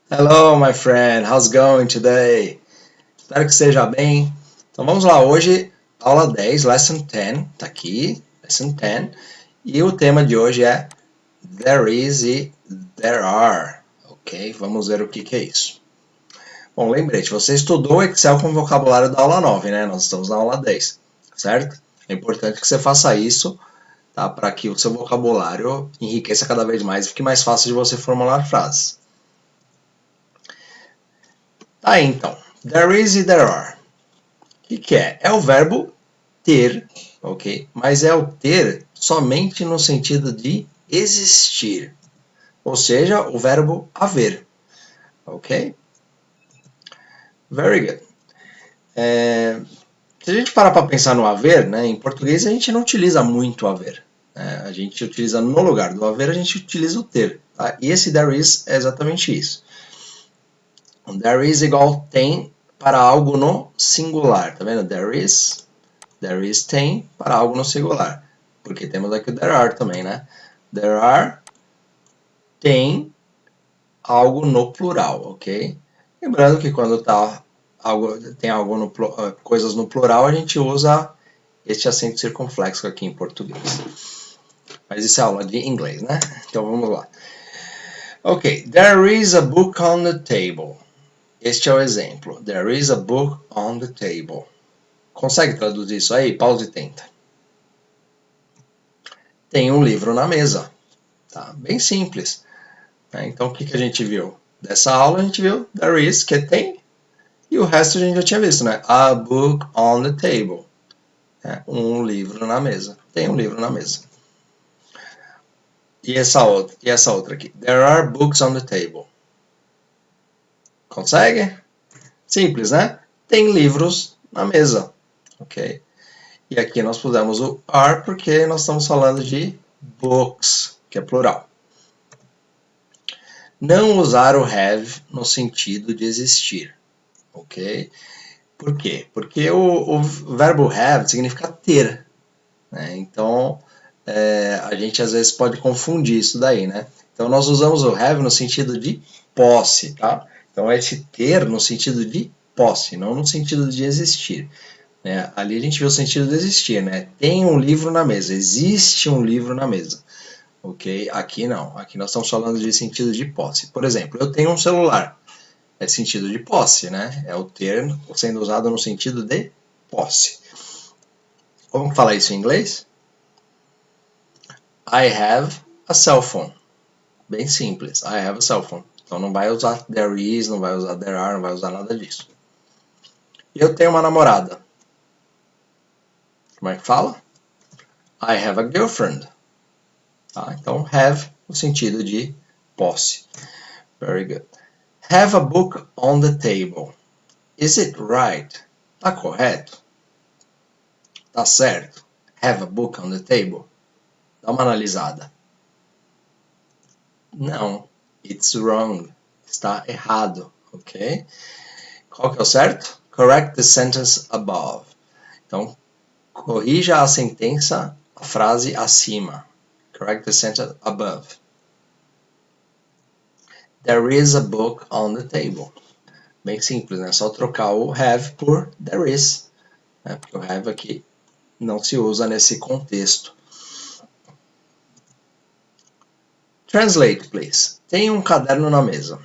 Hello, my friend. How's it going today? Espero que esteja bem. Então vamos lá, hoje aula 10, lesson 10, tá aqui, lesson 10. E o tema de hoje é there is e there are, ok? Vamos ver o que é isso. Bom, lembrete, você estudou Excel com o vocabulário da aula 9, né? Nós estamos na aula 10, certo? É importante que você faça isso, tá? Para que o seu vocabulário enriqueça cada vez mais e fique mais fácil de você formular frases. Tá aí, então. There is e there are. O que é? É o verbo ter, ok? Mas é o ter somente no sentido de existir. Ou seja, o verbo haver, ok? Very good. Se a gente parar para pensar no haver, né, em português a gente não utiliza muito haver. Né? A gente utiliza no lugar do haver, a gente utiliza o ter. Tá? E esse there is é exatamente isso. There is igual tem para algo no singular. Tá vendo? There is tem para algo no singular. Porque temos aqui o there are também, né? There are tem algo no plural, ok? Lembrando que quando tem algo no, coisas no plural, a gente usa este acento circunflexo aqui em português. Mas isso é aula de inglês, né? Então vamos lá. Ok, there is a book on the table. Este é o exemplo. There is a book on the table. Consegue traduzir isso aí? Pausa e tenta. Tem um livro na mesa. Tá? Bem simples. Então o que a gente viu? Dessa aula a gente viu there is, que tem, e o resto a gente já tinha visto, né? A book on the table. Um livro na mesa. Tem um livro na mesa. E essa outra aqui. There are books on the table. Consegue? Simples, né? Tem livros na mesa. Ok? E aqui nós pusemos o are porque nós estamos falando de books, que é plural. Não usar o have no sentido de existir. Ok? Por quê? Porque o verbo have significa ter. Né? Então, a gente às vezes pode confundir isso daí, né? Então, nós usamos o have no sentido de posse, tá? Então, é esse ter no sentido de posse, não no sentido de existir. Né? Ali a gente vê o sentido de existir, né? Tem um livro na mesa, existe um livro na mesa. Ok? Aqui não. Aqui nós estamos falando de sentido de posse. Por exemplo, eu tenho um celular. É sentido de posse, né? É o ter sendo usado no sentido de posse. Como falar isso em inglês? I have a cell phone. Bem simples. I have a cell phone. Então não vai usar there is, não vai usar there are, não vai usar nada disso. Eu tenho uma namorada. Como é que fala? I have a girlfriend. Tá? Então have no sentido de posse. Very good. Have a book on the table. Is it right? Tá correto? Tá certo? Have a book on the table. Dá uma analisada. Não. It's wrong. Está errado. Ok? Qual que é o certo? Correct the sentence above. Então, corrija a sentença, a frase acima. Correct the sentence above. There is a book on the table. Bem simples, né? Só trocar o have por there is. Né? Porque o have aqui não se usa nesse contexto. Translate, please. Tem um caderno na mesa.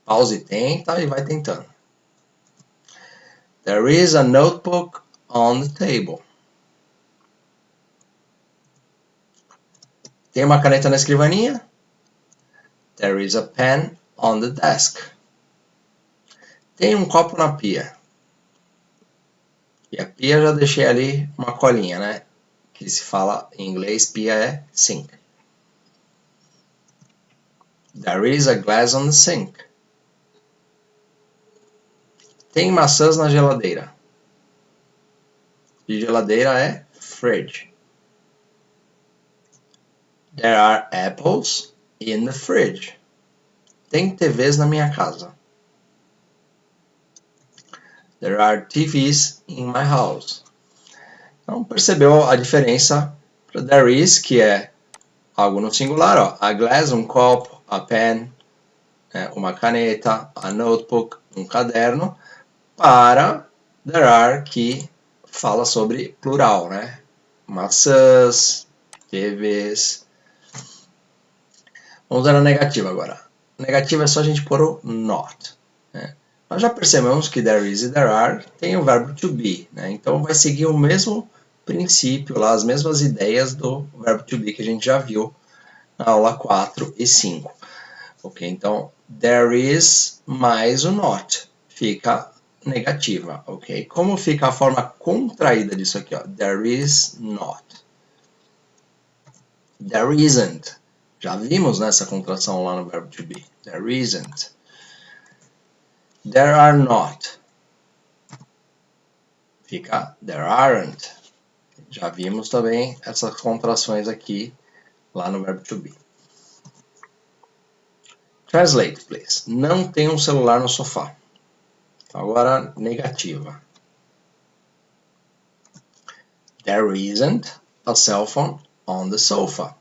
Pause e tenta e vai tentando. There is a notebook on the table. Tem uma caneta na escrivaninha? There is a pen on the desk. Tem um copo na pia. E a pia já deixei ali uma colinha, né? Que se fala em inglês, pia é sink. There is a glass on the sink. Tem maçãs na geladeira. E geladeira é fridge. There are apples in the fridge. Tem TVs na minha casa. There are TVs in my house. Então, percebeu a diferença para there is, que é algo no singular, ó, a glass, um copo, a pen, né, uma caneta, a notebook, um caderno, para there are, que fala sobre plural, né? Maçãs, TVs. Vamos ver a negativa agora. Negativa é só a gente pôr o not. Né? Nós já percebemos que there is e there are tem o verbo to be, né? Então vai seguir o mesmo princípio, lá, as mesmas ideias do verbo to be que a gente já viu na aula 4 e 5. Ok, então there is mais o not, fica negativa, ok? Como fica a forma contraída disso aqui, ó? There is not. There isn't. Já vimos nessa contração lá no verbo to be. There isn't. There are not. Fica there aren't. Já vimos também essas contrações aqui lá no verbo to be. Translate, please. Não tem um celular no sofá. Agora, negativa. There isn't a cell phone on the sofa.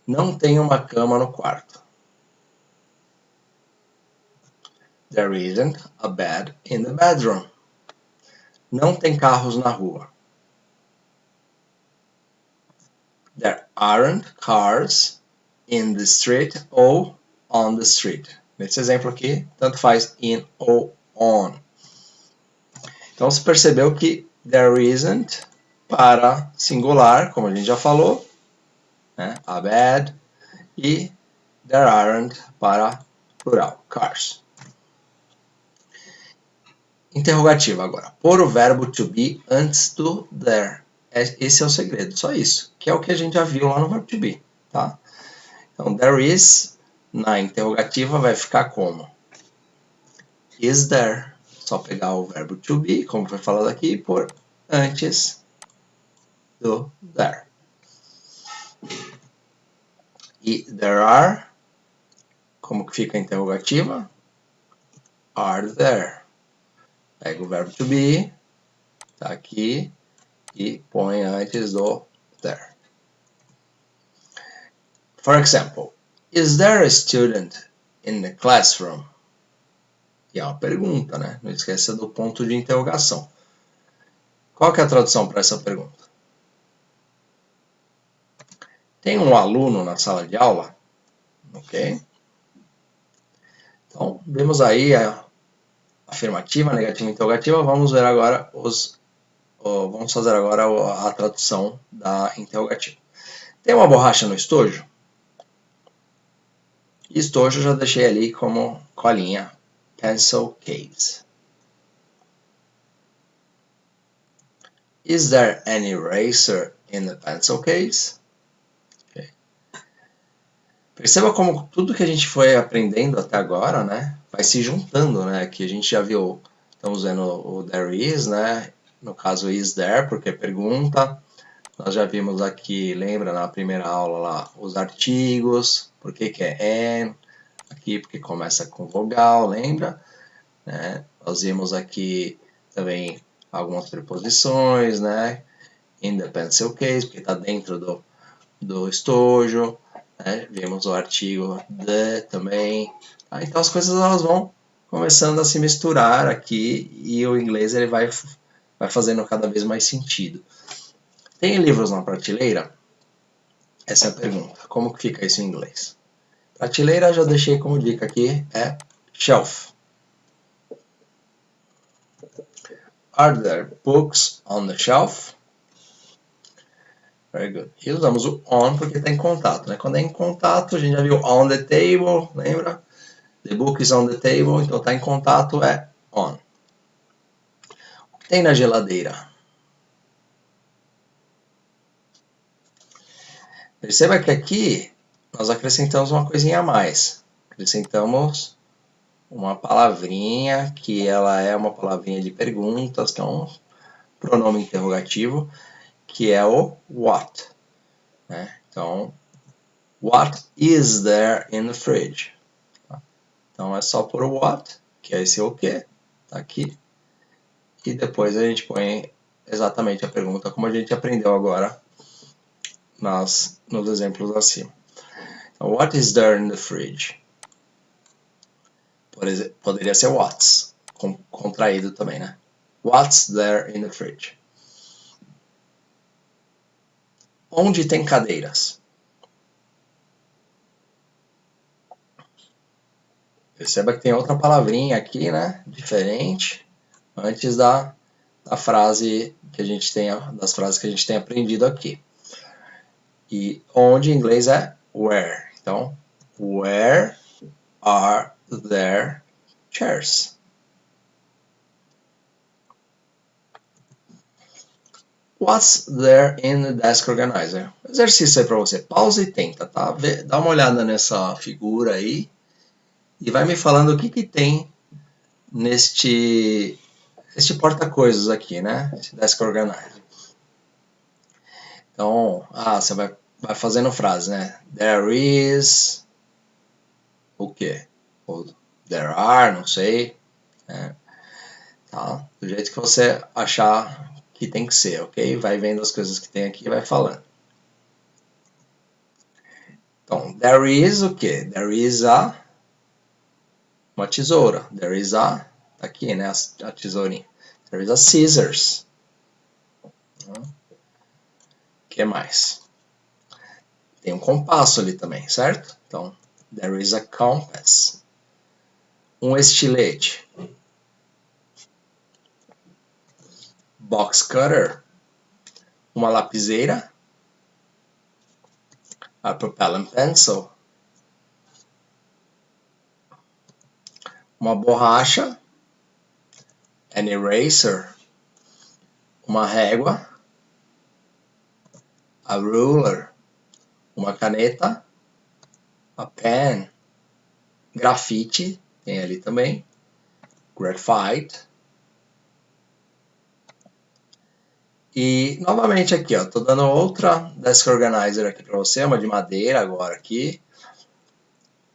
Não tem uma cama no quarto. There isn't a bed in the bedroom. Não tem carros na rua. There aren't cars in the street ou on the street. Nesse exemplo aqui, tanto faz in ou on. Então, você percebeu que there isn't para singular, como a gente já falou, né? A bed, e there aren't para plural, cars. Interrogativa agora. Pôr o verbo to be antes do there. Esse é o segredo, só isso. Que é o que a gente já viu lá no verbo to be. Tá? Então, there is, na interrogativa, vai ficar como? Is there. Só pegar o verbo to be, como foi falado aqui, e pôr antes do there. E there are, como que fica a interrogativa? Are there. Pega o verbo to be, tá aqui, e põe antes do there. For example, is there a student in the classroom? E é uma pergunta, né? Não esqueça do ponto de interrogação. Qual que é a tradução para essa pergunta? Tem um aluno na sala de aula? Ok? Então, vemos aí a afirmativa, negativa e interrogativa. Vamos ver agora vamos fazer agora a tradução da interrogativa. Tem uma borracha no estojo? Estojo eu já deixei ali como colinha. Pencil case. Is there an eraser in the pencil case? Okay. Perceba como tudo que a gente foi aprendendo até agora, né, vai se juntando, né? Aqui a gente já viu, estamos vendo o there is, né? No caso is there, porque é pergunta. Nós já vimos aqui, lembra na primeira aula lá, os artigos, por que é an, aqui porque começa com vogal, lembra? Né? Nós vimos aqui também algumas preposições, né? In the pencil case, porque está dentro do estojo, né? Vimos o artigo the também. Tá? Então as coisas elas vão começando a se misturar aqui e o inglês ele vai fazendo cada vez mais sentido. Tem livros na prateleira? Essa é a pergunta. Como que fica isso em inglês? Prateleira, já deixei como dica aqui, é shelf. Are there books on the shelf? Very good. E usamos o on porque está em contato, né? Quando é em contato, a gente já viu on the table, lembra? The book is on the table, então está em contato, é on. O que tem na geladeira? Perceba que aqui nós acrescentamos uma coisinha a mais. Acrescentamos uma palavrinha que ela é uma palavrinha de perguntas, que é um pronome interrogativo, que é o what. Né? Então, what is there in the fridge? Então é só por what, que é esse o que, tá aqui. E depois a gente põe exatamente a pergunta como a gente aprendeu agora nos exemplos acima. Então, what is there in the fridge? Por exemplo, poderia ser what's, contraído também, né? What's there in the fridge? Onde tem cadeiras? Perceba que tem outra palavrinha aqui, né? Diferente, antes da frase que a gente tem, das frases que a gente tem aprendido aqui. E onde em inglês é where. Então, where are there chairs? What's there in the desk organizer? Exercício aí para você. Pausa e tenta, tá? Dá uma olhada nessa figura aí e vai me falando o que tem neste porta-coisas aqui, né? Esse desk organizer. Então, você vai fazendo frase, né? There is o quê? Ou there are, não sei. Né? Tá? Do jeito que você achar que tem que ser, ok? Vai vendo as coisas que tem aqui e vai falando. Então, there is o quê? There is uma tesoura. There is tá aqui, né? A tesourinha. There is a scissors. O que mais? Tem um compasso ali também, certo? Então, there is a compass. Um estilete. Box cutter. Uma lapiseira. A propellant pencil. Uma borracha. An eraser. Uma régua. A ruler. Uma caneta. A pen. Grafite. Tem ali também. Graphite. E novamente aqui, ó, tô dando outra desk organizer aqui para você, uma de madeira agora aqui.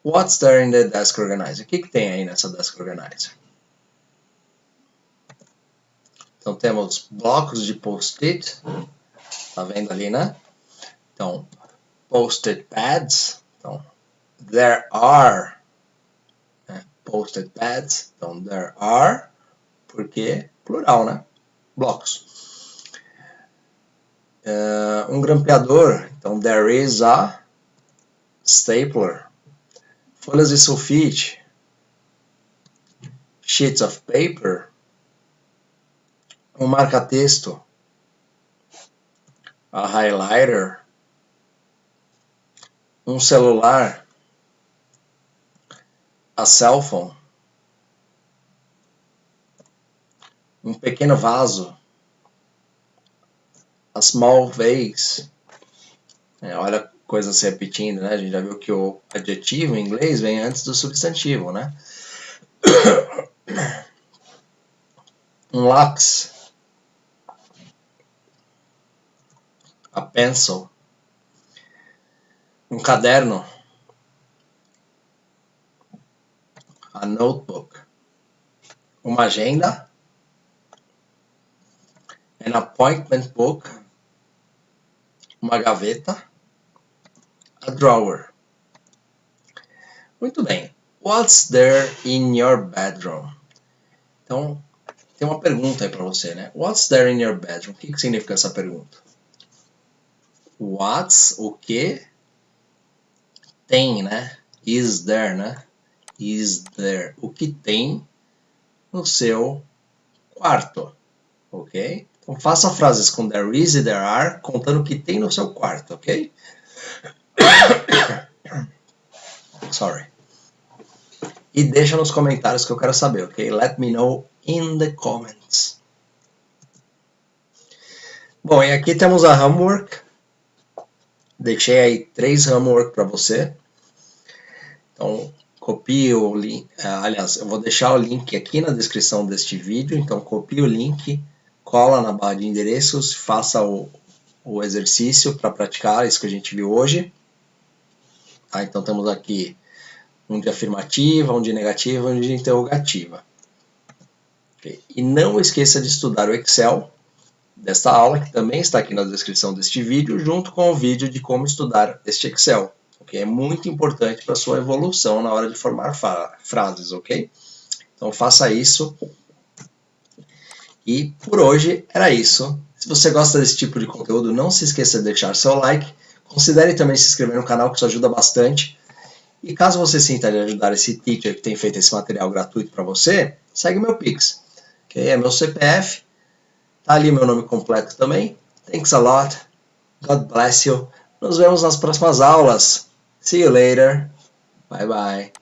What's there in the desk organizer? O que tem aí nessa desk organizer? Então temos blocos de post-it, tá vendo ali, né? Então, post-it pads, então, there are, né? Post-it pads, então, there are, porque plural, né? Blocos. Um grampeador, então, there is a stapler. Folhas de sulfite, sheets of paper, um marca-texto, a highlighter, um celular, a cell phone, um pequeno vaso, a small vase. Olha coisas se repetindo, né? A gente já viu que o adjetivo em inglês vem antes do substantivo, né? Um lápis, a pencil, um caderno, a notebook, uma agenda, an appointment book, uma gaveta, a drawer. Muito bem. What's there in your bedroom? Então, tem uma pergunta aí para você, né? What's there in your bedroom? O que significa essa pergunta? What's, o que? Tem, né? Is there, né? Is there. O que tem no seu quarto, ok? Então, faça frases com there is e there are, contando o que tem no seu quarto, ok? Sorry. E deixa nos comentários que eu quero saber, ok? Let me know in the comments. Bom, e aqui temos a homework. Deixei aí 3 homework para você. Então, copie o link. Aliás, eu vou deixar o link aqui na descrição deste vídeo. Então, copie o link, cola na barra de endereços, faça o exercício para praticar isso que a gente viu hoje. Então, temos aqui um de afirmativa, um de negativa e um de interrogativa. Okay. E não esqueça de estudar o Excel desta aula, que também está aqui na descrição deste vídeo, junto com o vídeo de como estudar este Excel, ok? É muito importante para a sua evolução na hora de formar frases, ok? Então faça isso. E por hoje era isso. Se você gosta desse tipo de conteúdo, não se esqueça de deixar seu like. Considere também se inscrever no canal, que isso ajuda bastante. E caso você sinta de ajudar esse teacher que tem feito esse material gratuito para você, segue meu Pix, que é meu CPF. Tá ali meu nome completo também. Thanks a lot. God bless you. Nos vemos nas próximas aulas. See you later. Bye bye.